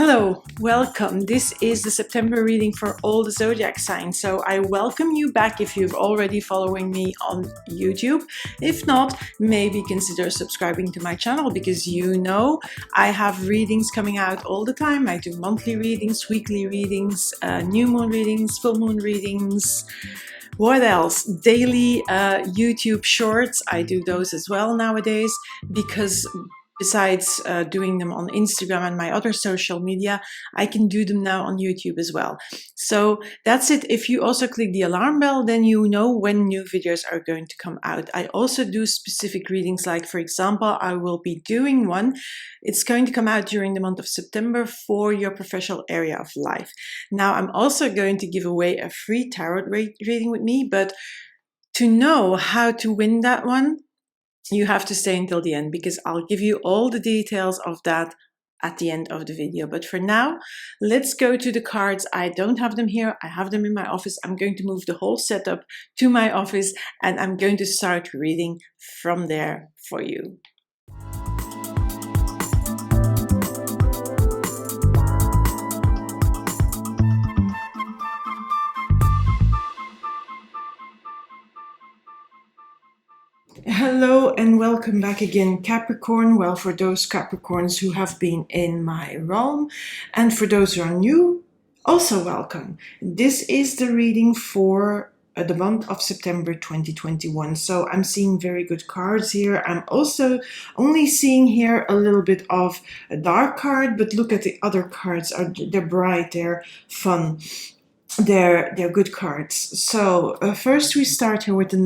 Hello, welcome. This is the September reading for all the zodiac signs. So I welcome you back if you've already following me on YouTube. If not, maybe consider subscribing to my channel because you know I have readings coming out all the time. I do monthly readings, weekly readings, new moon readings, full moon readings. What else? Daily YouTube shorts. I do those as well nowadays because besides doing them on Instagram and my other social media, I can do them now on YouTube as well. So that's it. If you also click the alarm bell, then you know when new videos are going to come out. I also do specific readings, like for example, I will be doing one. It's going to come out during the month of September for your professional area of life. Now, I'm also going to give away a free tarot reading with me, but to know how to win that one, you have to stay until the end because I'll give you all the details of that at the end of the video. But for now, let's go to the cards. I don't have them here. I have them in my office. I'm going to move the whole setup to my office and I'm going to start reading from there for you. Hello and welcome back again, Capricorn. Well, for those Capricorns who have been in my realm and for those who are new, also welcome. This is the reading for the month of September 2021. So I'm seeing very good cards here. I'm also only seeing here a little bit of a dark card, but look at the other cards. They're bright, they're fun. They're good cards. So first we start here with the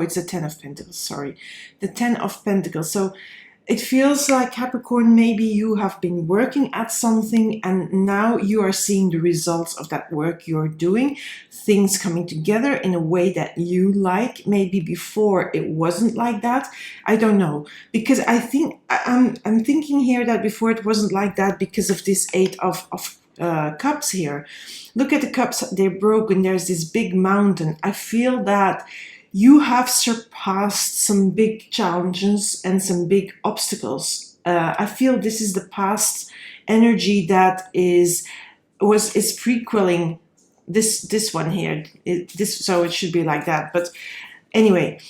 it's the 10 of Pentacles, sorry. The 10 of Pentacles. So it feels like, Capricorn, maybe you have been working at something and now you are seeing the results of that work you're doing. Things coming together in a way that you like. Maybe before it wasn't like that. I don't know. Because I think, I'm thinking here that before it wasn't like that because of this 8 of cups here. Look at the cups, they're broken. There's this big mountain. I feel that you have surpassed some big challenges and some big obstacles. I feel this is the past energy that is prequeling this one here. So it should be like that. But anyway,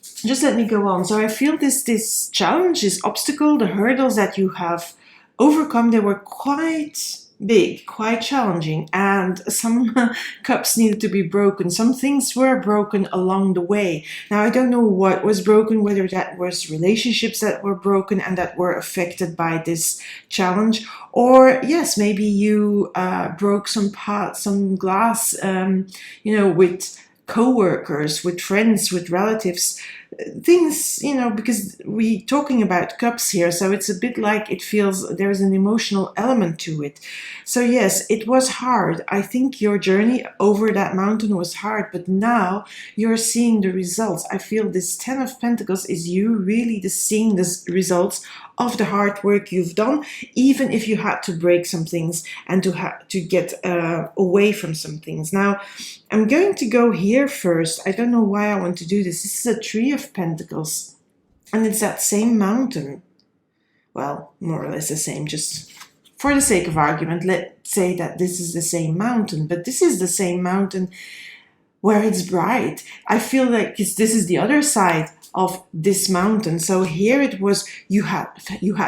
just let me go on. So I feel this challenge, this obstacle, the hurdles that you have overcome, they were quite big, quite challenging, and some cups needed to be broken. Some things were broken along the way. Now, I don't know what was broken, whether that was relationships that were broken and that were affected by this challenge, or yes, maybe you broke some glass, with co-workers, with friends, with relatives, things, because we talking about cups here, so it's a bit like it feels there's an emotional element to it. So yes, it was hard. I think your journey over that mountain was hard, but now you're seeing the results. I feel this 10 of Pentacles is you really seeing the results of the hard work you've done, even if you had to break some things and to get away from some things. Now, I'm going to go here first. I don't know why I want to do this. This is a 3 of Pentacles, and it's that same mountain. Well, more or less the same, just for the sake of argument, let's say that this is the same mountain, but this is the same mountain where it's bright. I feel like this is the other side of this mountain. So here it was, you had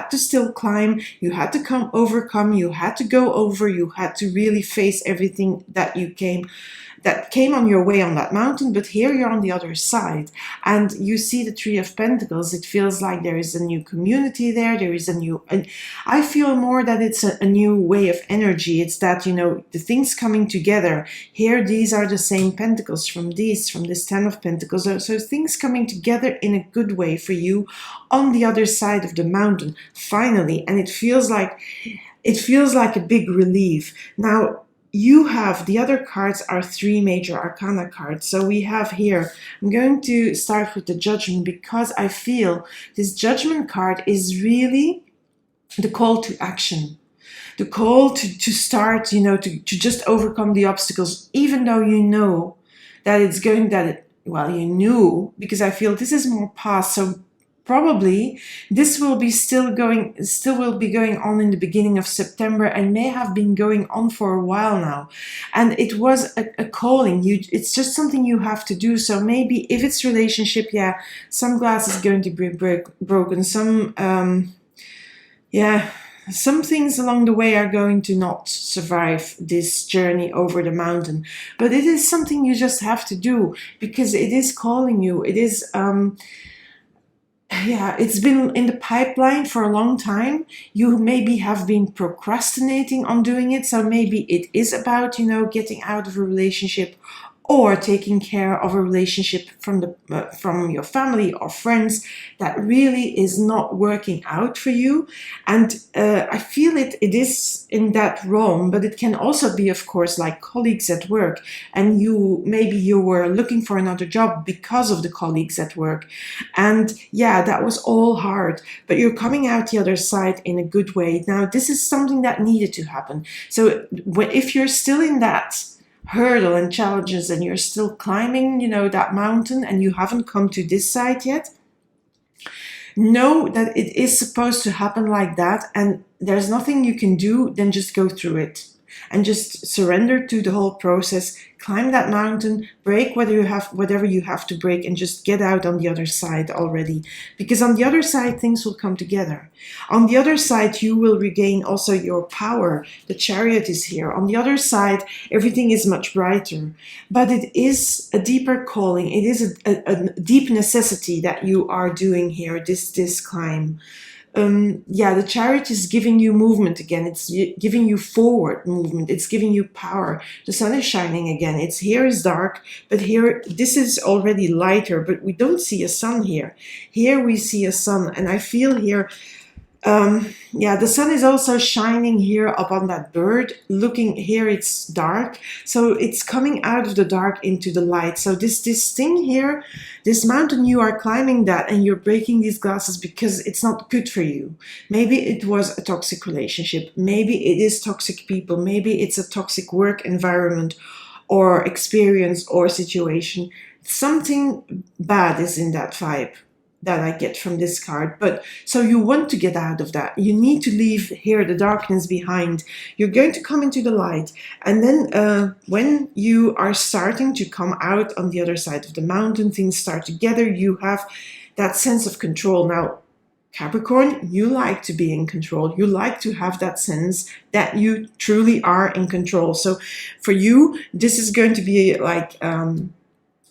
to still climb, you had to overcome, you had to go over, you had to really face everything that came on your way on that mountain. But here you're on the other side and you see the 3 of Pentacles. It feels like there is a new community there. There is and I feel more that it's a new way of energy. It's that, the things coming together. Here, these are the same pentacles from this 10 of Pentacles. So things coming together in a good way for you on the other side of the mountain, finally. And it feels like a big relief. Now, you have, the other cards are 3 major arcana cards. So we have here, I'm going to start with the Judgment because I feel this Judgment card is really the call to action. The call to start, to just overcome the obstacles, even though you know that you knew, because I feel this is more past. So probably this will be still will be going on in the beginning of September, and may have been going on for a while now, and it was a calling you. It's just something you have to do. So maybe if it's relationship, yeah, some glass is going to be broken, some yeah, some things along the way are going to not survive this journey over the mountain, but it is something you just have to do because it is calling you. It is yeah, it's been in the pipeline for a long time. You maybe have been procrastinating on doing it. So maybe it is about, getting out of a relationship or taking care of a relationship from your family or friends that really is not working out for you. And I feel it is in that realm, but it can also be, of course, like colleagues at work, and maybe you were looking for another job because of the colleagues at work, and yeah, that was all hard, but you're coming out the other side in a good way. Now, this is something that needed to happen. So if you're still in that hurdle and challenges and you're still climbing, that mountain, and you haven't come to this side yet, know that it is supposed to happen like that, and there's nothing you can do than just go through it and just surrender to the whole process. Climb that mountain, break whatever you have to break, and just get out on the other side already. Because on the other side, things will come together. On the other side, you will regain also your power. The Chariot is here. On the other side, everything is much brighter. But it is a deeper calling. It is a deep necessity that you are doing here, this climb. The Chariot is giving you movement again. It's giving you forward movement. It's giving you power. The sun is shining again. Here is dark, but here, this is already lighter, but we don't see a sun here. Here we see a sun, and I feel here, the sun is also shining here upon that bird. Looking here, it's dark, so it's coming out of the dark into the light. So this thing here, this mountain, you are climbing that, and you're breaking these glasses because it's not good for you. Maybe it was a toxic relationship. Maybe it is toxic people. Maybe it's a toxic work environment or experience or situation. Something bad is in that vibe that I get from this card. But so you want to get out of that. You need to leave here the darkness behind. You're going to come into the light. And then when you are starting to come out on the other side of the mountain, things start together. You have that sense of control. Now, Capricorn, you like to be in control. You like to have that sense that you truly are in control. So for you, this is going to be like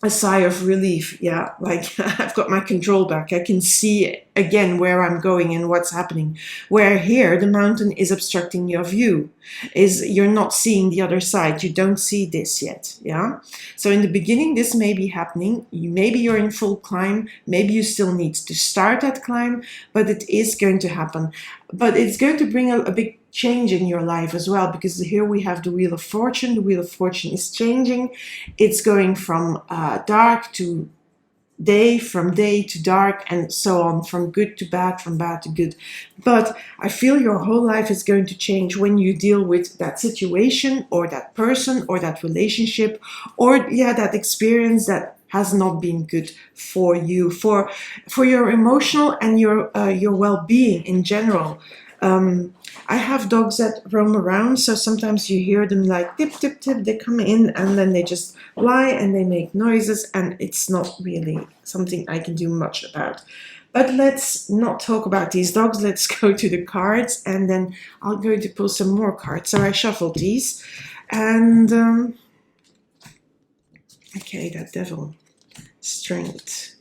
a sigh of relief. Yeah, like I've got my control back. I can see again where I'm going and what's happening. Where here the mountain is obstructing your view, is you're not seeing the other side. You don't see this yet. Yeah. So in the beginning, this may be happening. Maybe you're in full climb. Maybe you still need to start that climb, but it is going to happen. But it's going to bring a big change in your life as well, because here we have the Wheel of Fortune. The Wheel of Fortune is changing. It's going from dark to day, from day to dark, and so on, from good to bad, from bad to good. But I feel your whole life is going to change when you deal with that situation or that person or that relationship or that experience that has not been good for you, for your emotional and your well-being in general. I have dogs that roam around, so sometimes you hear them like tip, tip, tip. They come in and then they just lie and they make noises, and it's not really something I can do much about. But let's not talk about these dogs. Let's go to the cards, and then I'm going to pull some more cards. So I shuffled these, and okay, that Devil, Strength,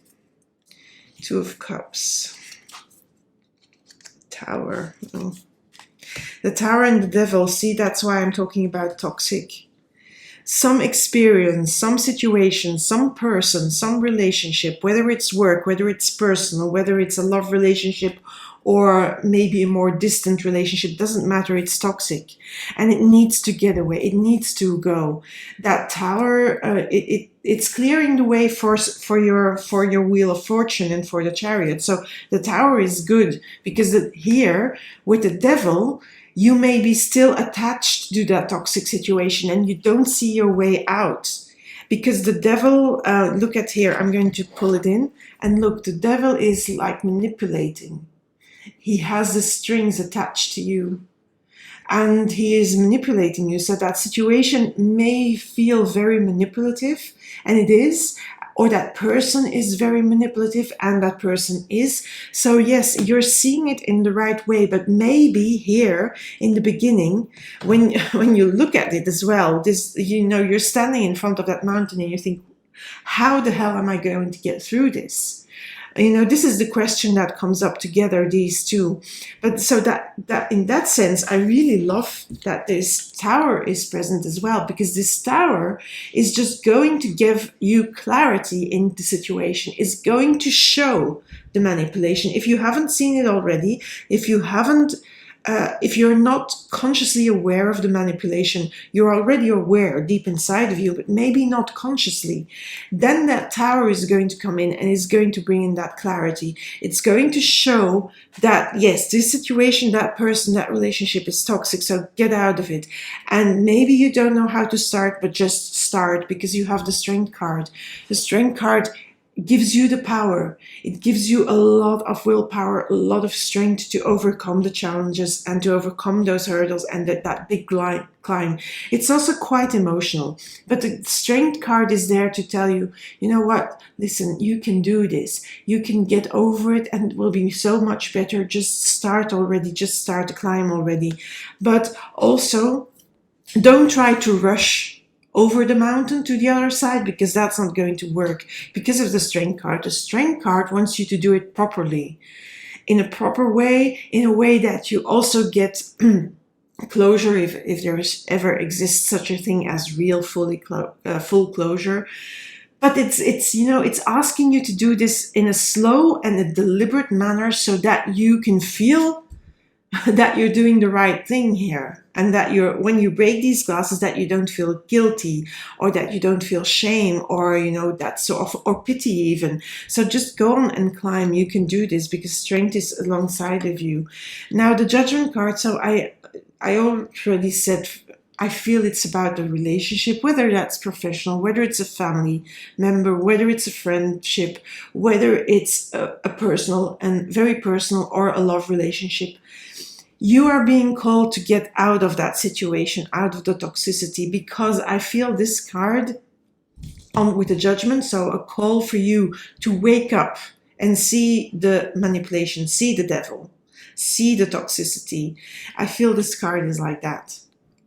Two of Cups, Tower. Oh. The Tower and the Devil, see, that's why I'm talking about toxic. Some experience, some situation, some person, some relationship, whether it's work, whether it's personal, whether it's a love relationship or maybe a more distant relationship, doesn't matter, it's toxic. And it needs to get away, it needs to go. That Tower, it's clearing the way for your Wheel of Fortune and for the Chariot. So the Tower is good, because here, with the Devil, you may be still attached to that toxic situation and you don't see your way out. because the devil, look at here, I'm going to pull it in, and look, the devil is like manipulating. He has the strings attached to you, and he is manipulating you. So that situation may feel very manipulative, and it is, or that person is very manipulative, and that person is. So yes, you're seeing it in the right way, but maybe here in the beginning, when you look at it as well, this, you know, you're standing in front of that mountain and you think, how the hell am I going to get through this? You know, this is the question that comes up together, these two. But so that in that sense, I really love that this tower is present as well, because this tower is just going to give you clarity in the situation, is going to show the manipulation. If you haven't seen it already, if you haven't, if you're not consciously aware of the manipulation, you're already aware deep inside of you, but maybe not consciously, then that tower is going to come in and is going to bring in that clarity. It's going to show that, yes, this situation, that person, that relationship is toxic, so get out of it. And maybe you don't know how to start, but just start, because you have the Strength card. The Strength card gives you the power. It gives you a lot of willpower, a lot of strength to overcome the challenges and to overcome those hurdles and that big climb. It's also quite emotional, but the Strength card is there to tell you, you know what, listen, you can do this. You can get over it and it will be so much better. Just start already. Just start the climb already. But also, don't try to rush over the mountain to the other side, because that's not going to work because of the Strength card. The Strength card wants you to do it properly, in a proper way, in a way that you also get closure, if there ever exists such a thing as real full closure. But it's you know, it's asking you to do this in a slow and a deliberate manner, so that you can feel that you're doing the right thing here, and that when you break these glasses, that you don't feel guilty, or that you don't feel shame, or, you know, that sort of, or pity even. So just go on and climb. You can do this, because strength is alongside of you. Now the Judgment card, so I already said, I feel it's about the relationship, whether that's professional, whether it's a family member, whether it's a friendship, whether it's a personal and very personal, or a love relationship. You are being called to get out of that situation, out of the toxicity, because I feel this card with the Judgment, so a call for you to wake up and see the manipulation, see the devil, see the toxicity. I feel this card is like that.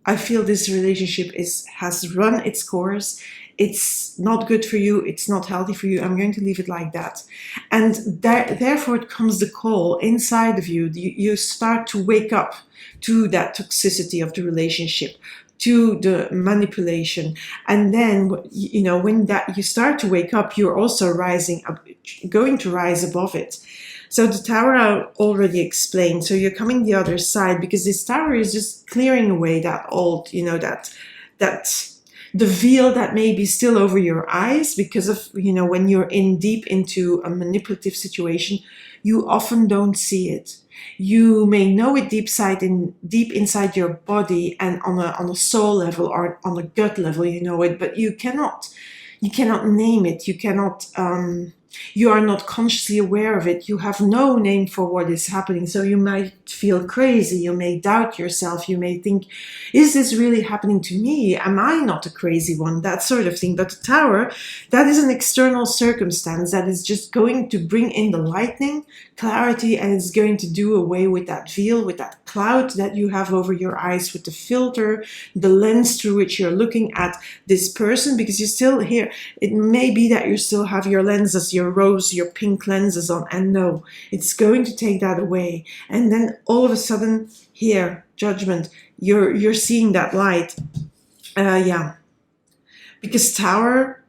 I feel this relationship has run its course. It's not good for you. It's not healthy for you. I'm going to leave it like that. And therefore it comes the call inside of you. You start to wake up to that toxicity of the relationship, to the manipulation. And then, you know, when that you start to wake up, you're also rising up, going to rise above it. So the tower I already explained. So you're coming the other side, because this tower is just clearing away that old, you know, that the veil that may be still over your eyes, because of, you know, when you're in deep into a manipulative situation, you often don't see it. You may know it deep inside your body, and on a soul level or on a gut level, you know it, but you cannot name it. You cannot, you are not consciously aware of it. You have no name for what is happening. So you might feel crazy. You may doubt yourself. You may think, is this really happening to me? Am I not a crazy one? That sort of thing. But the tower, that is an external circumstance that is just going to bring in the lightning, clarity, and it's going to do away with that veil, with that cloud that you have over your eyes, with the filter, the lens through which you're looking at this person, because you're still here. It may be that you still have your lenses, your rose, your pink lenses on, and no, it's going to take that away. And then all of a sudden, here, Judgment, you're seeing that light. Yeah, because tower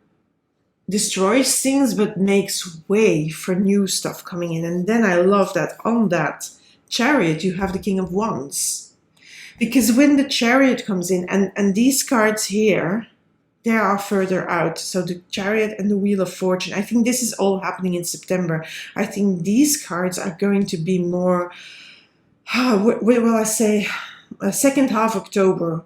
destroys things but makes way for new stuff coming in. And then I love that on that Chariot you have the King of Wands, because when the Chariot comes in, and these cards here, they are further out. So the Chariot and the Wheel of Fortune, I think this is all happening in September. I think these cards are going to be more, what will I say, second half October,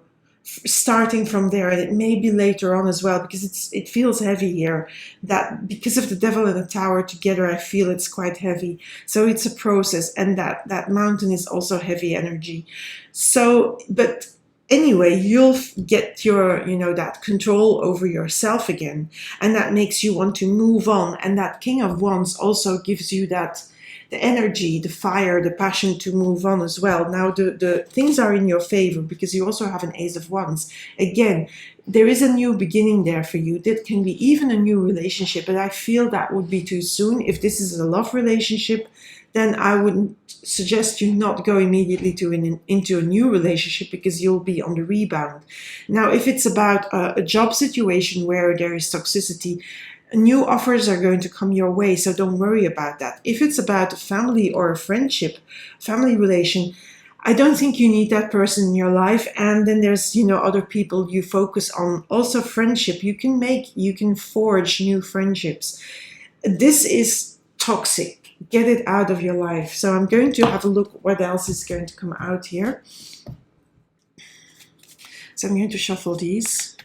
starting from there, and it may be later on as well, because it feels heavy here. That because of the devil and the tower together, I feel it's quite heavy. So it's a process, and that mountain is also heavy energy. So, but anyway, you'll get your, that control over yourself again, and that makes you want to move on. And that King of Wands also gives you that the energy, the fire, the passion to move on as well. Now the things are in your favor because you also have an Ace of Wands. Again, there is a new beginning there for you. That can be even a new relationship, but I feel that would be too soon. If this is a love relationship, then I would suggest you not go immediately into a new relationship, because you'll be on the rebound. Now, if it's about a job situation where there is toxicity, new offers are going to come your way, so don't worry about that. If it's about a family or a friendship, family relation, I don't think you need that person in your life. And then there's, other people you focus on. Also friendship, you can forge new friendships. This is toxic. Get it out of your life. So I'm going to have a look what else is going to come out here. So I'm going to shuffle these.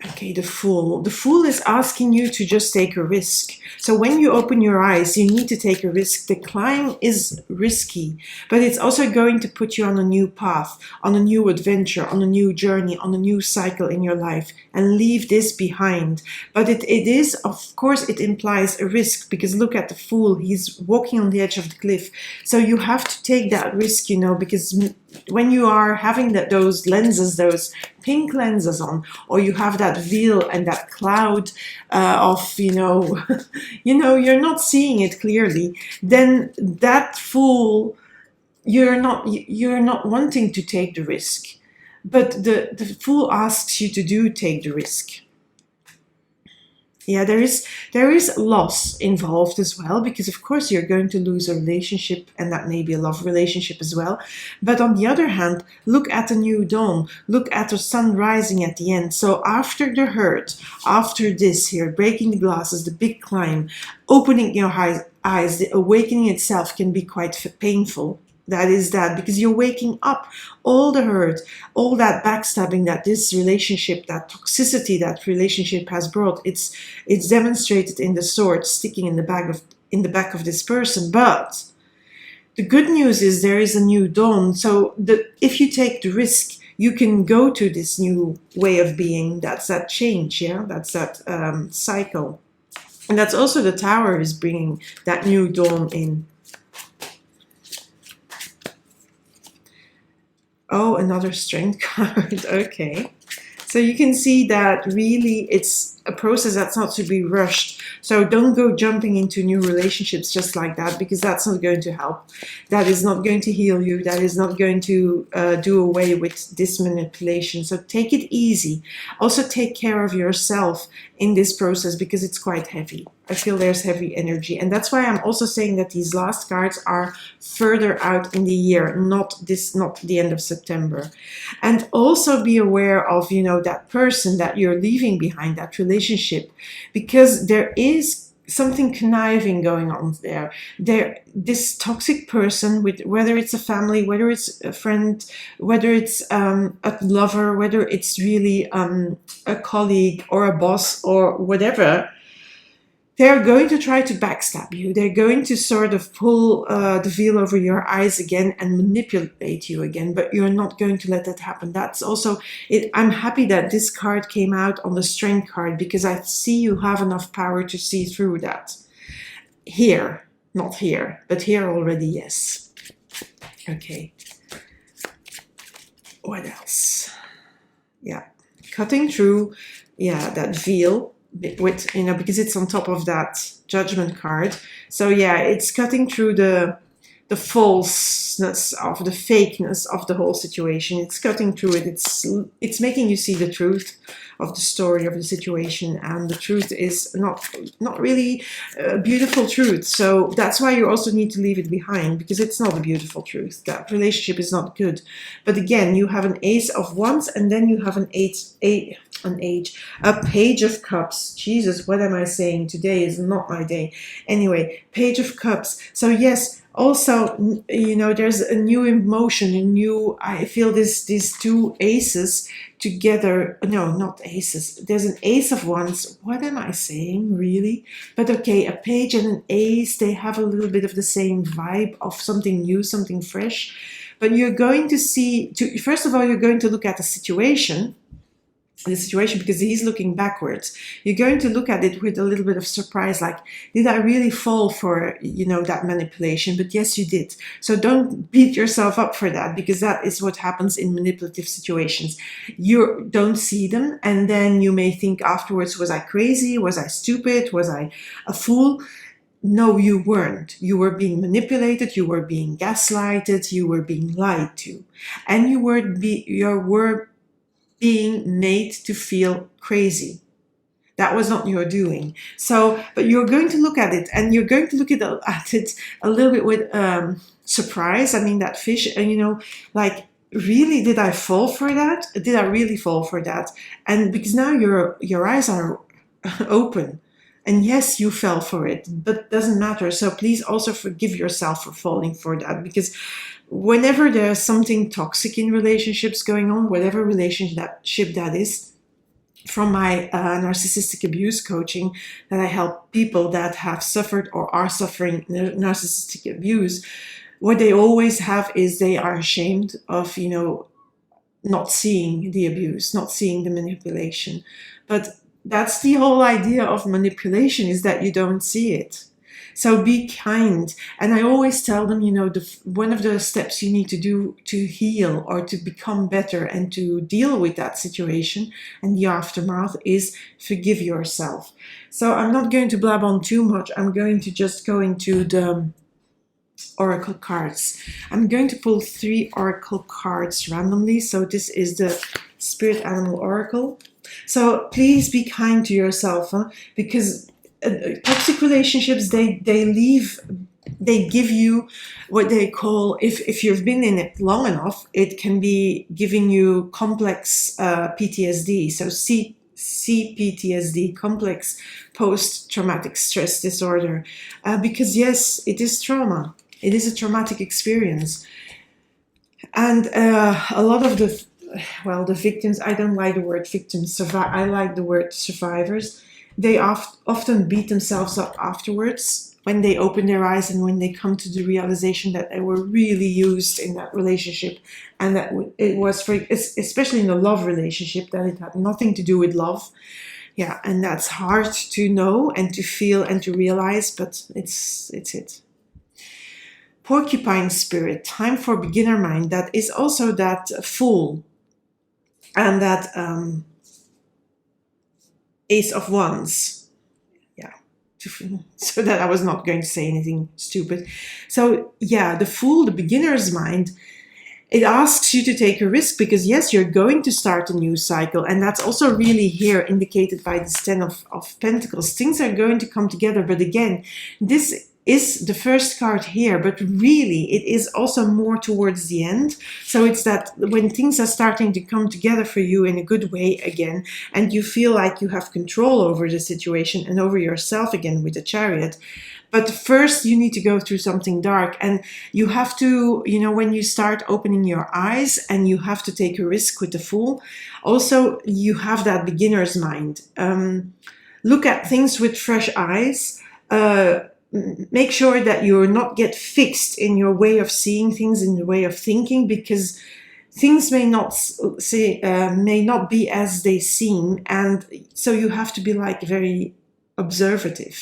Okay, the Fool. The Fool is asking you to just take a risk. So when you open your eyes, you need to take a risk. The climb is risky, but it's also going to put you on a new path, on a new adventure, on a new journey, on a new cycle in your life, and leave this behind. But it is, of course, it implies a risk, because look at the Fool. He's walking on the edge of the cliff. So you have to take that risk, because when you are having those lenses, those pink lenses on, or you have that veil and that cloud of, you're not seeing it clearly, then that Fool, you're not wanting to take the risk. But the Fool asks you to take the risk. Yeah, there is loss involved as well, because of course you're going to lose a relationship, and that may be a love relationship as well. But on the other hand, look at the new dawn, look at the sun rising at the end. So after the hurt, after this here, breaking the glasses, the big climb, opening your eyes, the awakening itself can be quite painful. That is that, because you're waking up all the hurt, all that backstabbing that this relationship, that toxicity that relationship has brought. It's demonstrated in the sword sticking in the back of this person. But the good news is there is a new dawn. So if you take the risk, you can go to this new way of being. That's that change, yeah. That's that cycle, and that's also the Tower is bringing that new dawn in. Oh, another Strength card. Okay. So you can see that really it's a process that's not to be rushed. So don't go jumping into new relationships just like that, because that's not going to help. That is not going to heal you. That is not going to do away with this manipulation. So take it easy. Also take care of yourself in this process, because it's quite heavy. I feel there's heavy energy. And that's why I'm also saying that these last cards are further out in the year, not the end of September. And also be aware of, that person that you're leaving behind, that relationship, because there is something conniving going on there. This toxic person, with whether it's a family, whether it's a friend, whether it's a lover, whether it's really a colleague or a boss or whatever, they're going to try to backstab you. They're going to sort of pull the veil over your eyes again and manipulate you again, but you're not going to let that happen. That's also it. I'm happy that this card came out on the Strength card, because I see you have enough power to see through that. Here, not here, but here already, yes. Okay. What else? Yeah, cutting through, yeah, that veil. With because it's on top of that Judgment card. So yeah, it's cutting through the falseness of the fakeness of the whole situation. It's cutting through it. It's making you see the truth of the story of the situation, and the truth is not really a beautiful truth. So that's why you also need to leave it behind, because it's not a beautiful truth. That relationship is not good. But again, you have an Ace of Wands, and then you have an An age, a page of cups. Jesus, what am I saying? Today is not my day. Anyway, page of cups. So yes, also, you know, there's a new emotion, a new, I feel these two aces together. No, not aces. There's an ace of wands. What am I saying, really? But okay, a page and an ace, they have a little bit of the same vibe of something new, something fresh. But you're going to see, first of all, you're going to look at the situation, because he's looking backwards. You're going to look at it with a little bit of surprise, like, did I really fall for, you know, that manipulation? But yes, you did. So don't beat yourself up for that, because that is what happens in manipulative situations. You don't see them, and then you may think afterwards, was I crazy? Was I stupid? Was I a fool? No, you weren't. You were being manipulated, you were being gaslighted, you were being lied to, and you were being made to feel crazy. That was not your doing. So, but you're going to look at it, and you're going to look at it a little bit with surprise. I mean, that fish, and you know, like, really, did I fall for that? Did I really fall for that? And because now your eyes are open, and yes, you fell for it, but it doesn't matter. So please also forgive yourself for falling for that, because whenever there's something toxic in relationships going on, whatever relationship that is, from my narcissistic abuse coaching, that I help people that have suffered or are suffering narcissistic abuse, what they always have is they are ashamed of, you know, not seeing the abuse, not seeing the manipulation. But that's the whole idea of manipulation, is that you don't see it. So be kind. And I always tell them, you know, one of the steps you need to do to heal or to become better and to deal with that situation and the aftermath is forgive yourself. So I'm not going to blab on too much. I'm going to just go into the oracle cards. I'm going to pull 3 oracle cards randomly. So this is the Spirit Animal Oracle. So please be kind to yourself, because toxic relationships, they give you what they call, if you've been in it long enough, it can be giving you complex PTSD. So CPTSD, complex post-traumatic stress disorder, because yes, it is trauma. It is a traumatic experience, and a lot of the victims, I don't like the word victims, I like the word survivors. They often beat themselves up afterwards when they open their eyes and when they come to the realization that they were really used in that relationship, and that it was, especially in a love relationship, that it had nothing to do with love. Yeah, and that's hard to know and to feel and to realize, but it's it. Porcupine Spirit, time for beginner mind. That is also that Fool and that Ace of Wands. Yeah, so that I was not going to say anything stupid. So yeah, the Fool, the beginner's mind, it asks you to take a risk, because yes, you're going to start a new cycle, and that's also really here indicated by this 10 of Pentacles. Things are going to come together, but again, this is the first card here, but really it is also more towards the end. So it's that when things are starting to come together for you in a good way again, and you feel like you have control over the situation and over yourself again with the Chariot. But first you need to go through something dark, and you have to, you know, when you start opening your eyes and you have to take a risk with the Fool, also you have that beginner's mind. Look at things with fresh eyes. Make sure that you're not get fixed in your way of seeing things, in the way of thinking, because things may not be as they seem, and so you have to be like very observing.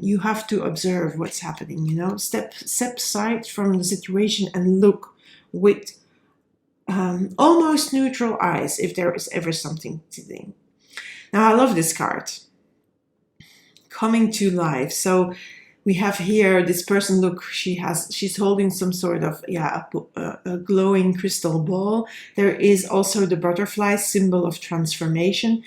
You have to observe what's happening, you know, step aside from the situation and look with almost neutral eyes if there is ever something to think. Now, I love this card, coming to life. So we have here this person, look, she's holding some sort of, a glowing crystal ball. There is also the butterfly, symbol of transformation.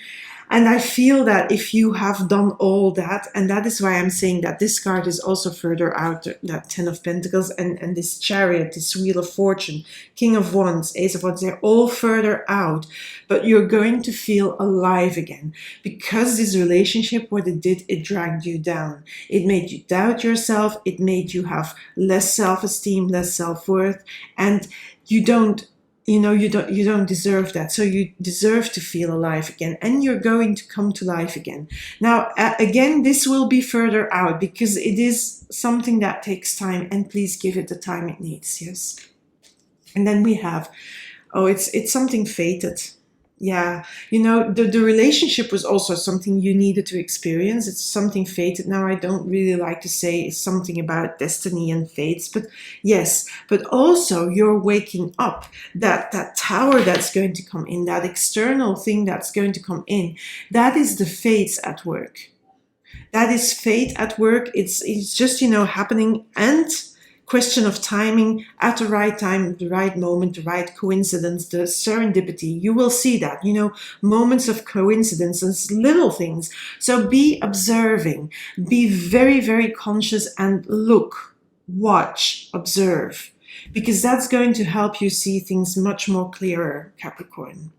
And I feel that if you have done all that, and that is why I'm saying that this card is also further out, that 10 of Pentacles and this Chariot, this Wheel of Fortune, King of Wands, Ace of Wands, they're all further out. But you're going to feel alive again. Because this relationship, what it did, it dragged you down. It made you doubt yourself. It made you have less self-esteem, less self-worth. And you don't deserve that. So you deserve to feel alive again, and you're going to come to life again. Now, again, this will be further out because it is something that takes time, and please give it the time it needs. Yes. And then we have, it's something fated. Yeah, the relationship was also something you needed to experience. It's something fated. Now, I don't really like to say it's something about destiny and fates, but yes, but also you're waking up. That tower that's going to come in, that external thing that's going to come in, that is the fates at work. That is fate at work. It's just, happening, and question of timing, at the right time, the right moment, the right coincidence, the serendipity. You will see that, moments of coincidences, little things. So be observing, be very, very conscious, and look, watch, observe, because that's going to help you see things much more clearer, Capricorn.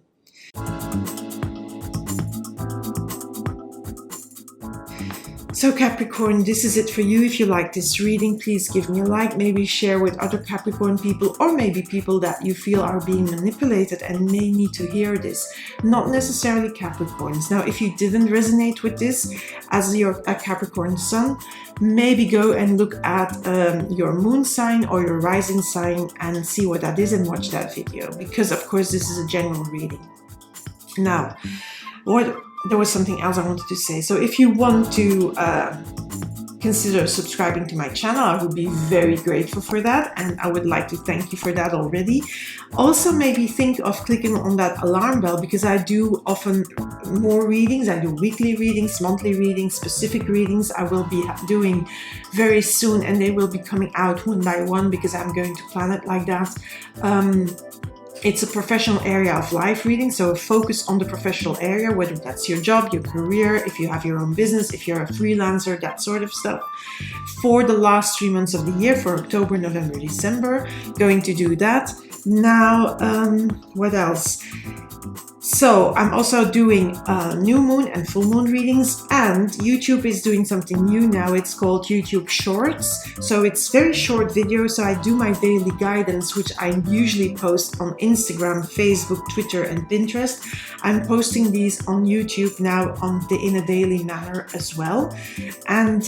So Capricorn, this is it for you. If you like this reading, please give me a like, maybe share with other Capricorn people, or maybe people that you feel are being manipulated and may need to hear this. Not necessarily Capricorns. Now, if you didn't resonate with this as a Capricorn sun, maybe go and look at your moon sign or your rising sign and see what that is and watch that video, because of course this is a general reading. Now, there was something else I wanted to say. So if you want to consider subscribing to my channel, I would be very grateful for that, and I would like to thank you for that already. Also, maybe think of clicking on that alarm bell, because I do often more readings. I do weekly readings, monthly readings, specific readings. I will be doing very soon, and they will be coming out one by one because I'm going to plan it like that. It's a professional area of life reading, so focus on the professional area, whether that's your job, your career, if you have your own business, if you're a freelancer, that sort of stuff. For the last 3 months of the year, for October, November, December, going to do that. Now, what else? So I'm also doing new moon and full moon readings, and YouTube is doing something new now. It's called YouTube Shorts. So it's very short videos. So I do my daily guidance, which I usually post on Instagram, Facebook, Twitter, and Pinterest. I'm posting these on YouTube now in a daily manner as well. And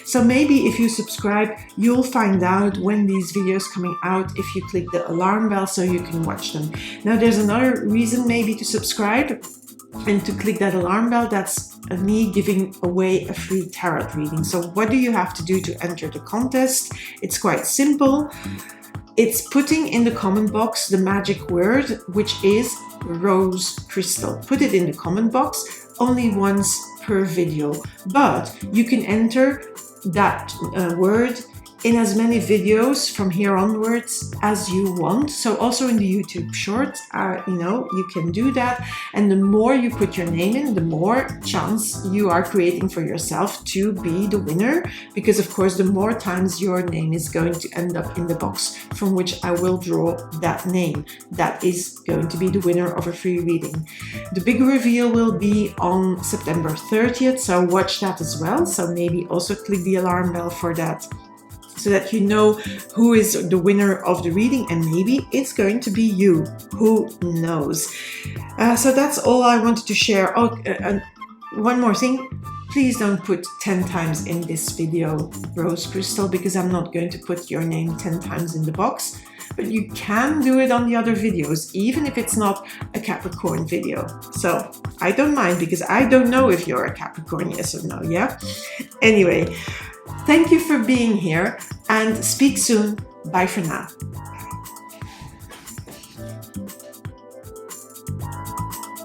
so maybe if you subscribe, you'll find out when these videos coming out if you click the alarm bell so you can watch them. Now, there's another reason maybe to subscribe and to click that alarm bell. That's me giving away a free tarot reading. So what do you have to do to enter the contest? It's quite simple. It's putting in the comment box the magic word, which is rose crystal. Put it in the comment box only once per video, but you can enter that word in as many videos from here onwards as you want. So also in the YouTube Shorts, you can do that. And the more you put your name in, the more chance you are creating for yourself to be the winner. Because of course, the more times your name is going to end up in the box from which I will draw that name, that is going to be the winner of a free reading. The big reveal will be on September 30th. So watch that as well. So maybe also click the alarm bell for that, so that you know who is the winner of the reading, and maybe it's going to be you. Who knows? So that's all I wanted to share. One more thing. Please don't put 10 times in this video rose crystal, because I'm not going to put your name 10 times in the box. But you can do it on the other videos, even if it's not a Capricorn video. So I don't mind, because I don't know if you're a Capricorn, yes or no, yeah? Anyway, thank you for being here, and speak soon. Bye for now.